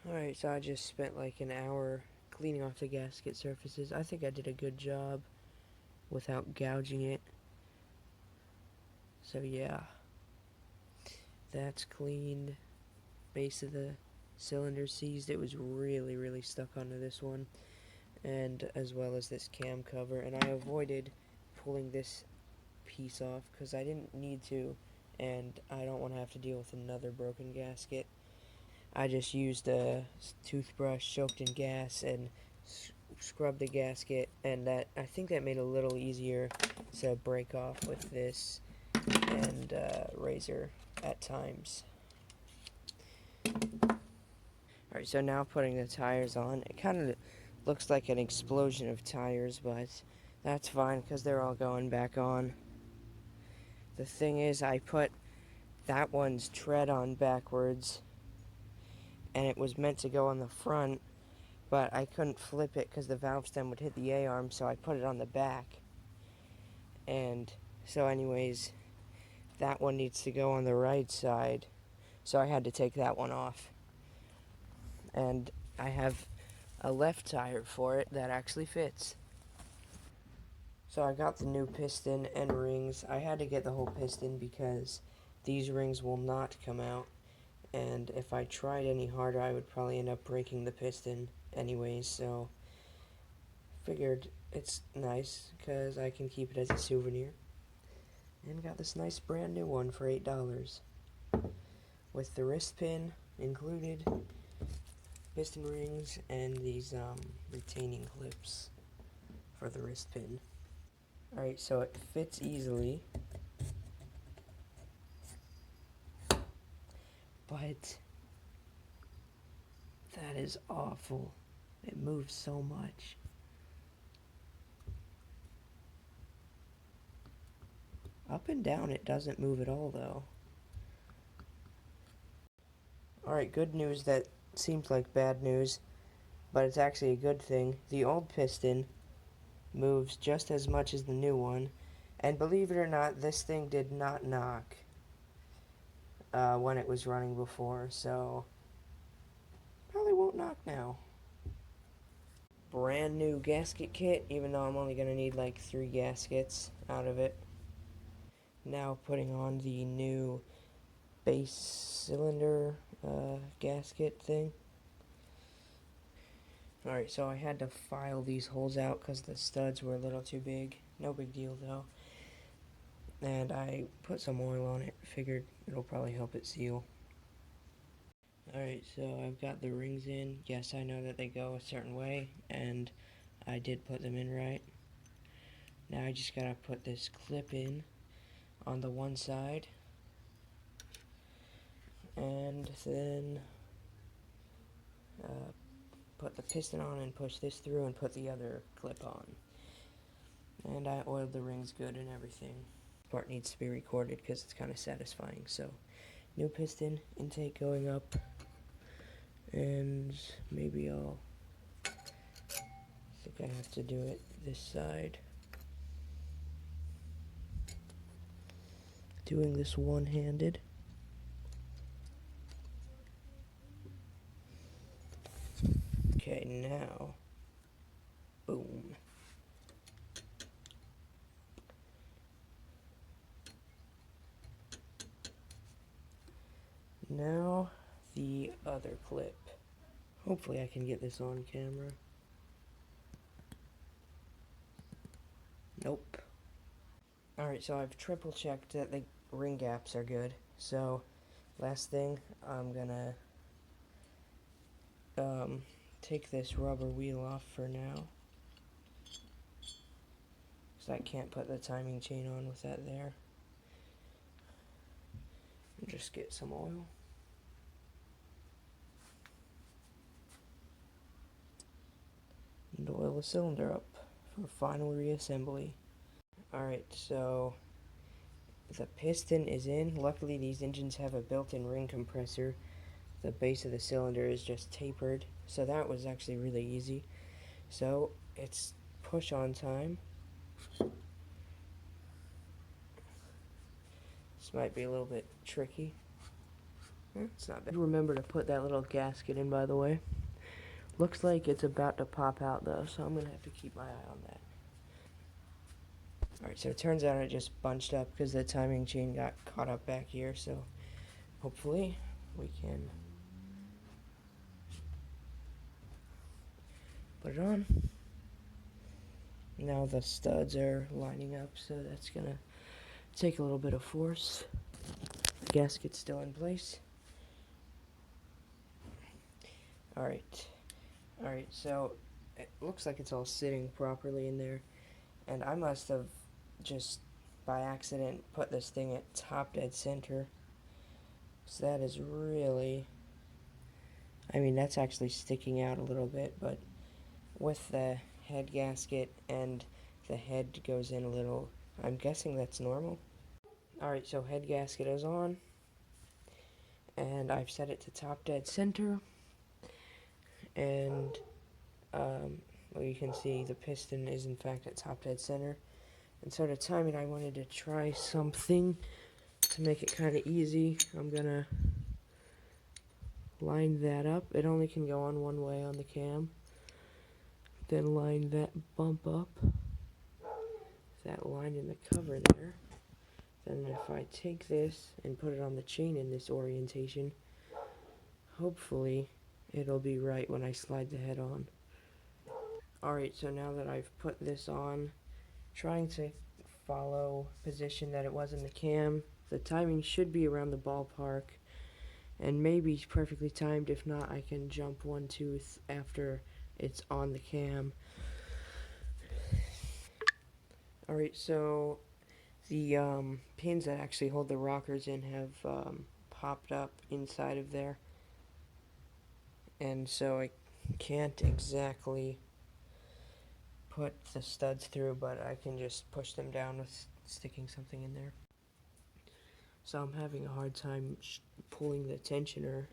Alright, so I just spent like an hour cleaning off the gasket surfaces. I think I did a good job without gouging it. So yeah, that's cleaned. Base of the cylinder seized. It was really stuck onto this one, and as well as this cam cover. And I avoided pulling this piece off because I didn't need to, and I don't want to have to deal with another broken gasket. I just used a toothbrush soaked in gas and scrubbed the gasket, and that I think that made it a little easier to break off with this and razor at times. Alright, so now putting the tires on. It kind of looks like an explosion of tires, but that's fine because they're all going back on. The thing is, I put that one's tread on backwards, and it was meant to go on the front, but I couldn't flip it because the valve stem would hit the A-arm, so I put it on the back. And so anyways, that one needs to go on the right side, so I had to take that one off. And I have a left tire for it that actually fits. So I got the new piston and rings. I had to get the whole piston because these rings will not come out, and if I tried any harder I would probably end up breaking the piston anyways, so figured it's nice because I can keep it as a souvenir. And got this nice brand new one for $8 with the wrist pin included, piston rings, and these retaining clips for the wrist pin. Alright, so it fits easily, but that is awful. It moves so much. Up and down it doesn't move at all though. Alright, good news that seems like bad news, but it's actually a good thing. The old piston moves just as much as the new one, and believe it or not, this thing did not knock when it was running before, so probably won't knock now. Brand new gasket kit, even though I'm only going to need like 3 gaskets out of it. Now putting on the new base cylinder gasket thing. Alright, so I had to file these holes out because the studs were a little too big. No big deal though. And I put some oil on it, figured it'll probably help it seal. Alright, so I've got the rings in. Yes, I know that they go a certain way, and I did put them in right. Now I just gotta put this clip in on the one side, and then put the piston on and push this through and put the other clip on. And I oiled the rings good and everything. This part needs to be recorded because it's kind of satisfying. So, new piston intake going up, and maybe I'll think I have to do it this side. Doing this one-handed. Okay, now, boom. Now, the other clip. Hopefully I can get this on camera. Nope. Alright, so I've triple checked that the ring gaps are good. So, last thing, I'm gonna take this rubber wheel off for now, because I can't put the timing chain on with that there. And just get some oil. And oil the cylinder up for final reassembly. Alright, so the piston is in. Luckily these engines have a built-in ring compressor. The base of the cylinder is just tapered, so that was actually really easy. So it's push on time. This might be a little bit tricky. It's not bad. Remember to put that little gasket in, by the way. Looks like it's about to pop out, though, so I'm going to have to keep my eye on that. Alright, so it turns out it just bunched up because the timing chain got caught up back here, so hopefully we can put it on. Now the studs are lining up, so that's going to take a little bit of force. The gasket's still in place. Alright, so it looks like it's all sitting properly in there, and I must have just by accident put this thing at top dead center. So that is really, I mean, that's actually sticking out a little bit, but with the head gasket and the head goes in a little, I'm guessing that's normal. Alright, so head gasket is on, and I've set it to top dead center, and well, you can see the piston is in fact at top dead center. And so to time it, I wanted to try something to make it kind of easy. I'm gonna line that up. It only can go on one way on the cam. Then line that bump up. That line in the cover there. Then if I take this and put it on the chain in this orientation, hopefully it'll be right when I slide the head on. Alright, so now that I've put this on, trying to follow position that it was in the cam, the timing should be around the ballpark, and maybe perfectly timed. If not, I can jump one tooth after it's on the cam. Alright, so the pins that actually hold the rockers in have popped up inside of there, and so I can't exactly put the studs through, but I can just push them down with sticking something in there. So I'm having a hard time pulling the tensioner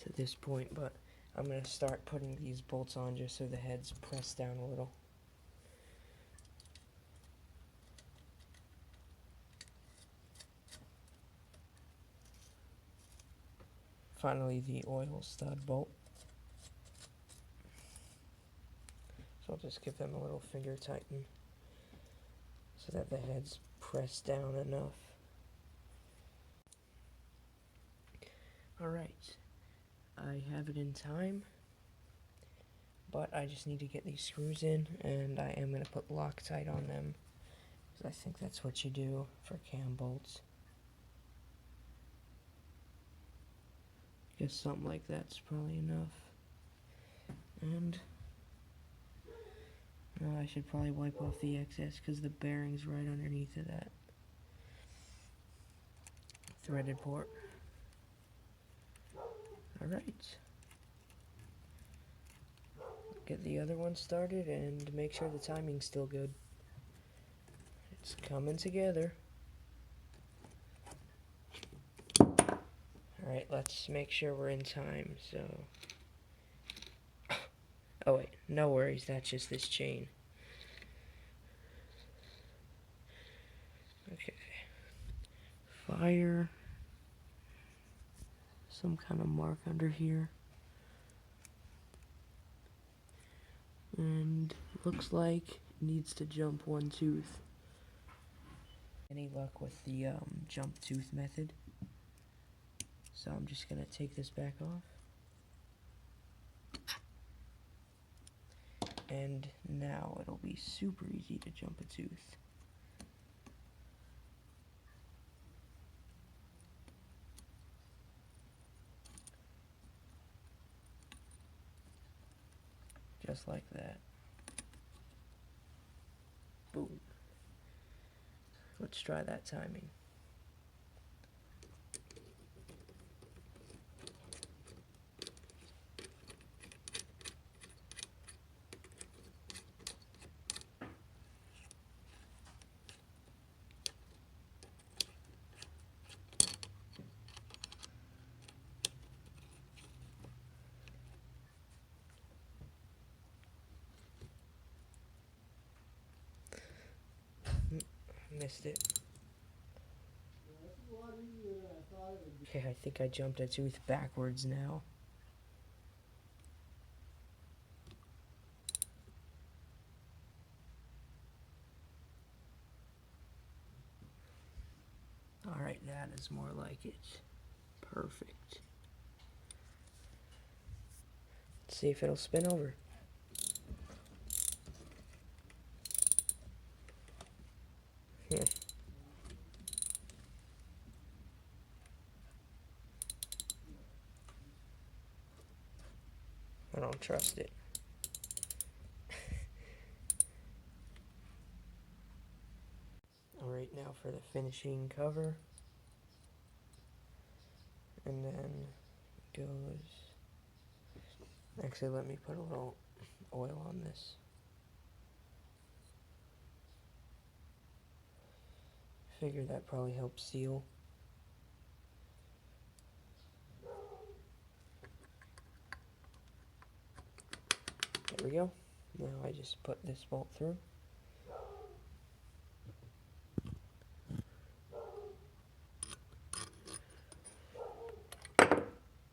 to this point, but I'm going to start putting these bolts on just so the head's pressed down a little. Finally, the oil stud bolt. So I'll just give them a little finger tighten so that the head's pressed down enough. Alright, I have it in time, but I just need to get these screws in, and I am going to put Loctite on them, because I think that's what you do for cam bolts. Guess something like that's probably enough. And I should probably wipe off the excess because the bearing's right underneath of that threaded port. Alright. Get the other one started and make sure the timing's still good. It's coming together. Alright, let's make sure we're in time, so... Oh wait, no worries, that's just this chain. Okay. Fire. Some kind of mark under here. And looks like it needs to jump one tooth. Any luck with the jump tooth method? So I'm just gonna take this back off. And now it'll be super easy to jump a tooth. Just like that. Boom. Let's try that timing. Missed it. Okay, I think I jumped a tooth backwards now. Alright, that is more like it. Perfect. Let's see if it'll spin over. Here. I don't trust it. Alright, now for the finishing cover. And then goes... Actually, let me put a little oil on this. Figure that probably helps seal. There we go. Now I just put this bolt through.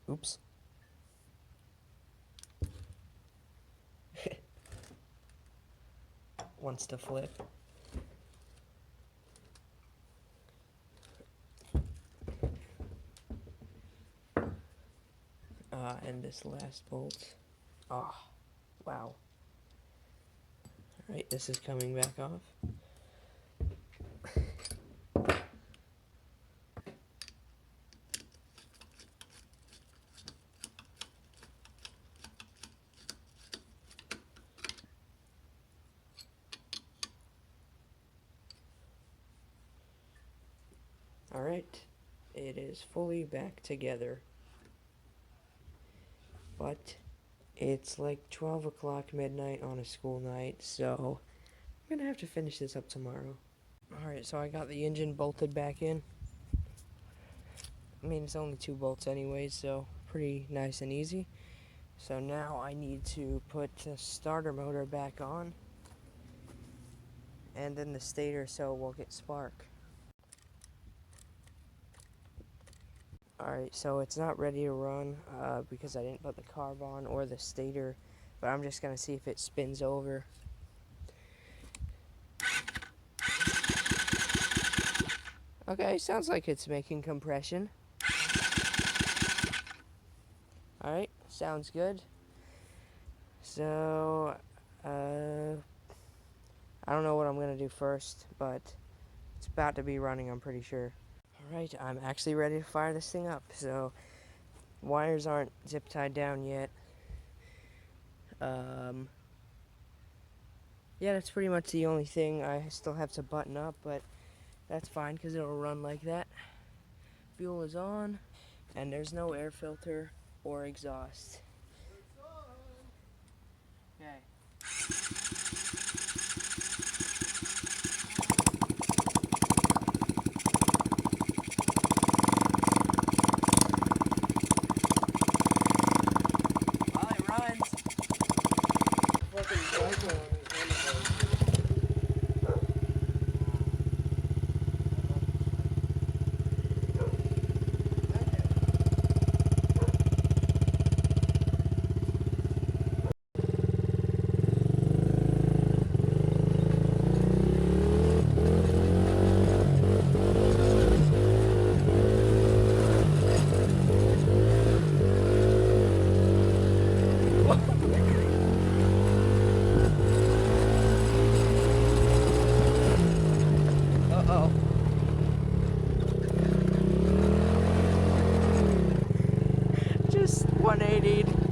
Oops. Wants to flip. And this last bolt. Ah, wow. Alright, this is coming back off. Alright, it is fully back together. But it's like 12 o'clock midnight on a school night, so I'm gonna have to finish this up tomorrow. Alright, so I got the engine bolted back in. I mean, it's only 2 bolts anyway, so pretty nice and easy. So now I need to put the starter motor back on, and then the stator so we'll get spark. Alright, so it's not ready to run because I didn't put the carb on or the stator, but I'm just going to see if it spins over. Okay, sounds like it's making compression. Alright, sounds good. So, I don't know what I'm going to do first, but it's about to be running, I'm pretty sure. Alright, I'm actually ready to fire this thing up, so wires aren't zip tied down yet. Yeah, that's pretty much the only thing I still have to button up, but that's fine because it'll run like that. Fuel is on, and there's no air filter or exhaust. Okay. Uh-oh. Just 180'd.